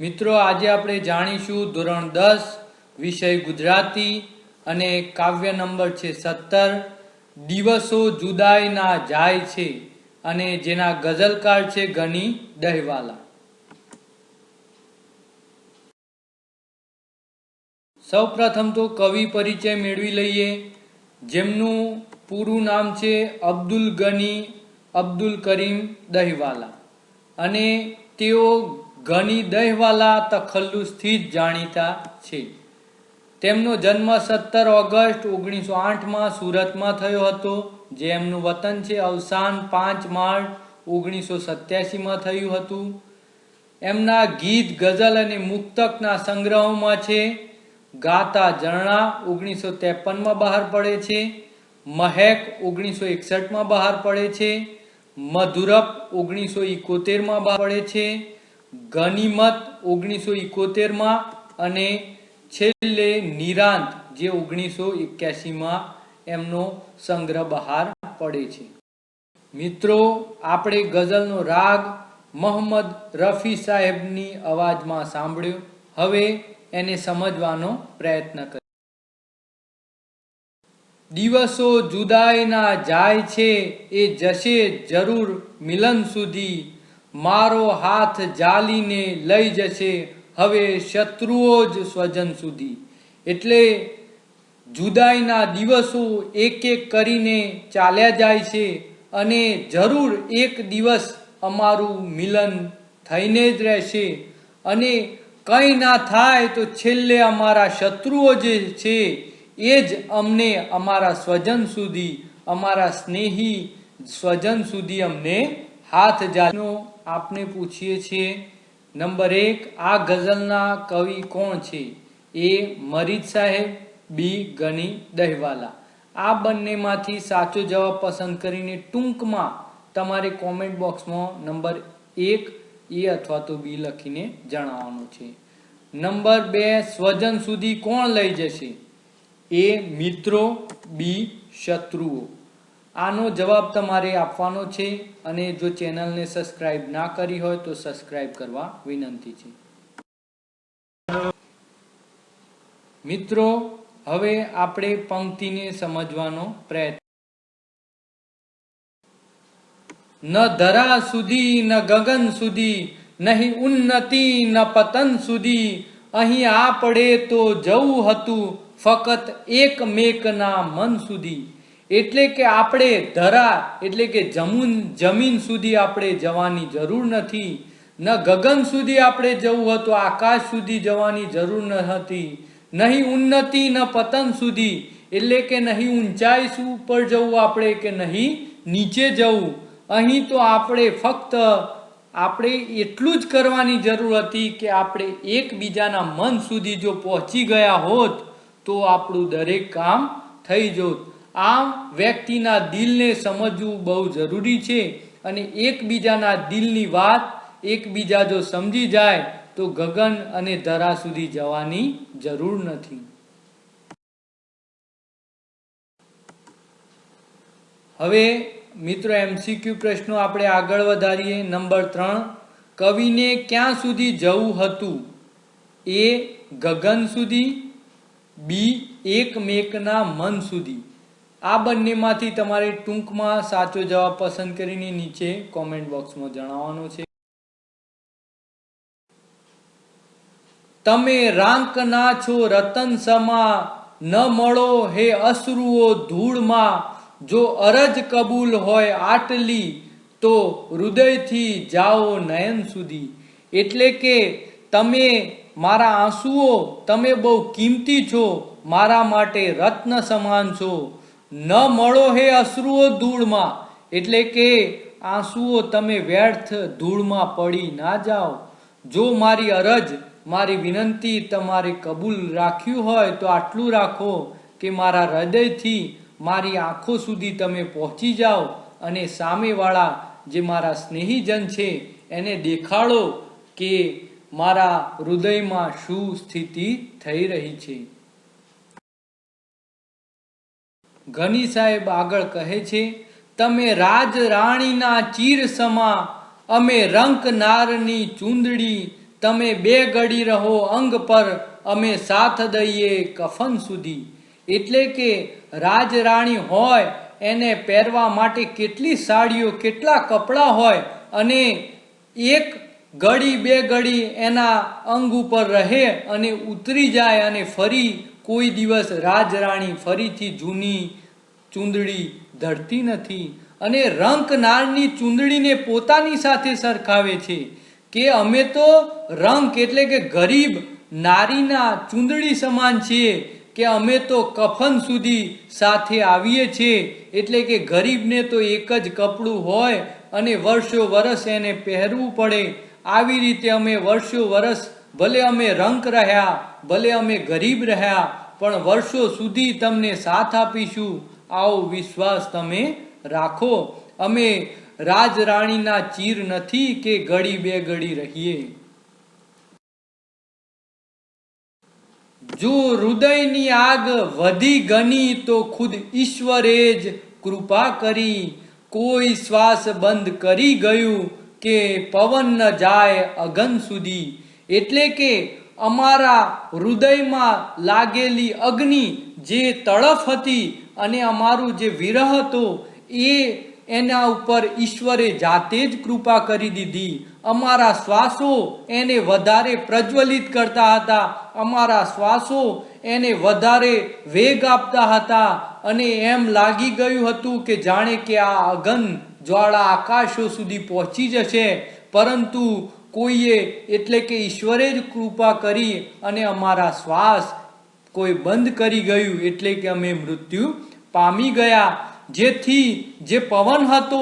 મિત્રો આજે આપણે જાણીશું ધોરણ 10 વિષય ગુજરાતી અને કાવ્ય નંબર છે 17 દિવસો જુદાઈના જાય છે અને જેના ગઝલકાર છે ગની દહેવાલા। સૌપ્રથમ તો કવિ પરિચય મેળવી લઈએ, જેમનું પૂરું નામ છે અબ્દુલ ગની અબ્દુલ કરીમ દહેવાલા અને તેઓ ગની દહેવાલા તખલ્લુસથી જ જાણીતા છે। તેમનો જન્મ 17 ઓગસ્ટ 1908 સુરતમાં થયો હતો, જે એમનું વતન છે। અવસાન 5 માર્ચ 1987 થયું હતું। એમના ગીત, ગઝલ અને મુક્તકના સંગ્રહોમાં છે ગાતા ઝરણા 1953 બહાર પડે છે, મહેક 1961 બહાર પડે છે, મધુરપ 1971 બહાર પડે છે, ગનીમત 1971 અને છેલ્લે નિરાંત જે 1981 એમનો સંગ્રહ બહાર પડે છે। મિત્રો, આપણે ગઝલનો રાગ મોહમ્મદ રફી સાહેબની અવાજમાં સાંભળ્યો, હવે એને સમજવાનો પ્રયત્ન કરીએ। દિવસો જુદાઈના જાય છે, એ જશે જરૂર મિલન સુધી, મારો હાથ જાલીને લઈ જશે હવે શત્રુઓ જ સ્વજન સુધી। એટલે જુદાઈના દિવસો એક એક કરીને ચાલ્યા જાય છે અને જરૂર એક દિવસ અમારું મિલન થઈને જ રહેશે, અને કંઈ ના થાય તો છેલ્લે અમારા શત્રુઓ જે છે એ જ અમને અમારા સ્વજન સુધી, અમારા સ્નેહી સ્વજન સુધી અમને હાથ જાલીનો આપણે પૂછીએ છીએ। નંબર 1, આ ગઝલના કવિ કોણ છે? એ મરીદ સાહેબ, બી ગની દહેવાલા। આ બંનેમાંથી સાચો જવાબ પસંદ કરીને ટૂંકમાં તમારે કોમેન્ટ બોક્સમાં નંબર 1 એ અથવા તો બી લખીને જણાવવાનું છે। નંબર 2, સ્વજન સુધી કોણ લઈ જશે? એ મિત્રો, બી શત્રુઓ। આનો જવાબ તમારે આપવાનો છે, અને જો ચેનલને સબસ્ક્રાઇબ ના કરી હોય તો સબસ્ક્રાઇબ કરવા વિનંતી છે। મિત્રો, હવે આપણે પંક્તિને સમજવાનો પ્રયત્ન। ન ધરા સુધી ન ગગન સુધી, નહીં ઉન્નતિ ન પતન સુધી, અહીં આ પડે તો જવું હતું ફક્ત એકમેકના મન સુધી। એટલે કે આપણે ધરા એટલે કે જમીન સુધી આપણે જવાની જરૂર નથી, ન ગગન સુધી આપણે જવું હતું, આકાશ સુધી જવાની જરૂર ન હતી, નહીં ઉન્નતિ ન પતન સુધી એટલે કે નહીં ઊંચાઈ ઉપર જવું આપણે કે નહીં નીચે જવું। અહીં તો આપણે ફક્ત આપણે એટલું જ કરવાની જરૂર હતી કે આપણે એકબીજાના મન સુધી જો પહોંચી ગયા હોત તો આપણું દરેક કામ થઈ જોત। આમ વ્યક્તિના દિલને સમજવું બહુ જરૂરી છે, અને એકબીજાના દિલની વાત એકબીજા જો સમજી જાય તો ગગન અને ધરા સુધી જવાની જરૂર નથી। હવે મિત્રો, MCQ પ્રશ્નો આપણે આગળ વધારીએ। નંબર 3, કવિને ક્યાં સુધી જવું હતું? એ ગગન સુધી, બી એકમેકના મન સુધી। આ બંનેમાંથી તમારે ટૂંકમાં સાચો જવાબ પસંદ કરીને નીચે કોમેન્ટ બોક્સમાં જણાવવાનો છે। તમે રાંકના છો રતન સમા, ન મળો હે અશ્રુઓ ધૂળમાં, જો અરજ કબૂલ હોય આટલી તો હૃદયથી જાઓ નયન સુધી। એટલે કે તમે મારા આંસુઓ, તમે બહુ કિંમતી છો, મારા માટે રત્ન સમાન છો। ન મળો હે અશ્રુઓ ધૂળમાં એટલે કે આંસુઓ તમે વ્યર્થ ધૂળમાં પડી ના જાઓ। જો મારી અરજ, મારી વિનંતી તમારે કબૂલ રાખ્યું હોય તો આટલું રાખો કે મારા હૃદયથી મારી આંખો સુધી તમે પહોંચી જાઓ, અને સામેવાળા જે મારા સ્નેહીજન છે એને દેખાડો કે મારા હૃદયમાં શું સ્થિતિ થઈ રહી છે। ગની સાહેબ આગળ કહે છે, તમે રાજ રાણીના ચીર સમા, અમે રંક નારની ચૂંદડી, તમે બે ઘડી રહો અંગ પર, અમે સાથ દઈએ કફન સુધી. એટલે કે રાજરાણી હોય એને પહેરવા માટે કેટલી સાડીઓ, કેટલા કપડાં હોય, અને એક ઘડી બે ઘડી એના અંગ ઉપર રહે અને ઉતરી જાય, અને ફરી કોઈ દિવસ રાજરાણી ફરીથી જૂની ચૂંદડી ધરતી નથી. અને રંક નારની ચૂંદડીને પોતાની સાથે સરખાવે છે કે અમે તો રંક એટલે કે ગરીબ નારીના ચૂંદડી સમાન છીએ, કે અમે તો કફન સુધી સાથે આવીએ છીએ. એટલે કે ગરીબને તો એક જ કપડું હોય અને વર્ષો વર્ષ એને પહેરવું પડે. આવી રીતે અમે વર્ષો વર્ષ, ભલે અમે રંક રહ્યા, ભલે અમે ગરીબ રહ્યા, પણ વર્ષો સુધી તમને સાથ આપીશું, આવો વિશ્વાસ તમે રાખો. અમે રાજરાણીના ચીર નથી કે ઘડી બે ઘડી રહીએ. જો હૃદયની આગ વધી ગની તો ખુદ ઈશ્વરે જ કૃપા કરી. કોઈ શ્વાસ બંધ કરી ગયું કે પવન ન જાય અગન સુધી. એટલે કે અમારા હૃદયમાં લાગેલી અગ્નિ જે તડફ હતી અને અમારું જે વિરહ હતો એના ઉપર ઈશ્વરે જાતે જ કૃપા કરી દીધી. અમારા શ્વાસો એને વધારે પ્રજ્વલિત કરતા હતા, અમારા શ્વાસો એને વધારે વેગ આપતા હતા, અને એમ લાગી ગયું હતું કે જાણે કે આ અગન જ્વાળા આકાશો સુધી પહોંચી જશે. પરંતુ કોઈએ એટલે કે ઈશ્વરે જ કૃપા કરી અને અમારા શ્વાસ કોઈ બંધ કરી ગયું, એટલે કે અમે મૃત્યુ પામી ગયા. જેથી જે પવન હતો